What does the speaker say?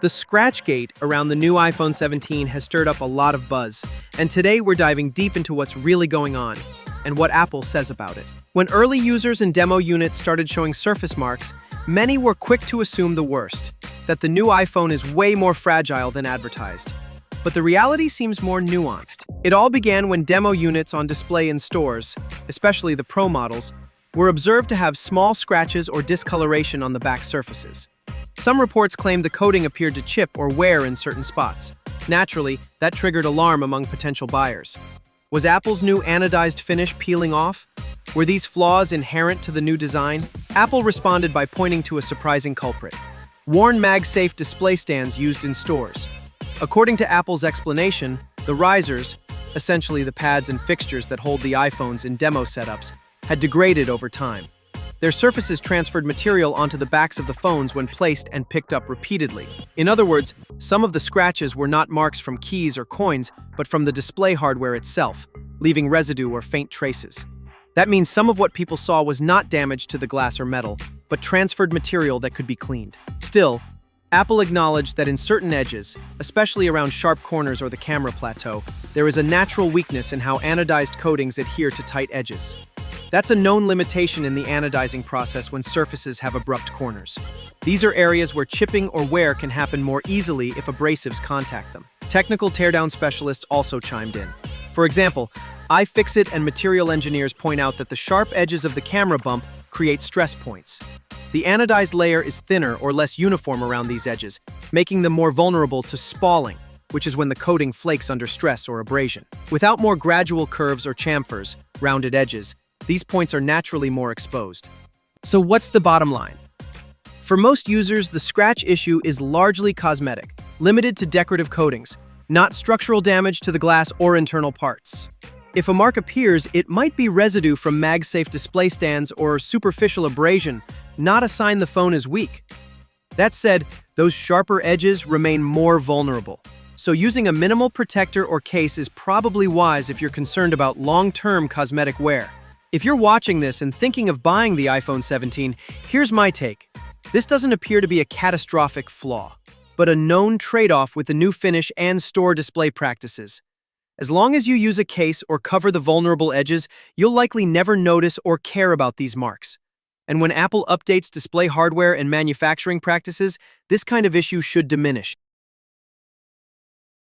The Scratchgate around the new iPhone 17 has stirred up a lot of buzz, and today we're diving deep into what's really going on and what Apple says about it. When early users and demo units started showing surface marks, many were quick to assume the worst, that the new iPhone is way more fragile than advertised. But the reality seems more nuanced. It all began when demo units on display in stores, especially the Pro models, were observed to have small scratches or discoloration on the back surfaces. Some reports claimed the coating appeared to chip or wear in certain spots. Naturally, that triggered alarm among potential buyers. Was Apple's new anodized finish peeling off? Were these flaws inherent to the new design? Apple responded by pointing to a surprising culprit: worn MagSafe display stands used in stores. According to Apple's explanation, the risers, essentially the pads and fixtures that hold the iPhones in demo setups, had degraded over time. Their surfaces transferred material onto the backs of the phones when placed and picked up repeatedly. In other words, some of the scratches were not marks from keys or coins, but from the display hardware itself, leaving residue or faint traces. That means some of what people saw was not damage to the glass or metal, but transferred material that could be cleaned. Still, Apple acknowledged that in certain edges, especially around sharp corners or the camera plateau, there is a natural weakness in how anodized coatings adhere to tight edges. That's a known limitation in the anodizing process when surfaces have abrupt corners. These are areas where chipping or wear can happen more easily if abrasives contact them. Technical teardown specialists also chimed in. For example, iFixit and material engineers point out that the sharp edges of the camera bump create stress points. The anodized layer is thinner or less uniform around these edges, making them more vulnerable to spalling, which is when the coating flakes under stress or abrasion. Without more gradual curves or chamfers, rounded edges, these points are naturally more exposed. So what's the bottom line? For most users, the scratch issue is largely cosmetic, limited to decorative coatings, not structural damage to the glass or internal parts. If a mark appears, it might be residue from MagSafe display stands or superficial abrasion, not a sign the phone is weak. That said, those sharper edges remain more vulnerable. So using a minimal protector or case is probably wise if you're concerned about long-term cosmetic wear. If you're watching this and thinking of buying the iPhone 17, here's my take. This doesn't appear to be a catastrophic flaw, but a known trade-off with the new finish and store display practices. As long as you use a case or cover the vulnerable edges, you'll likely never notice or care about these marks. And when Apple updates display hardware and manufacturing practices, this kind of issue should diminish.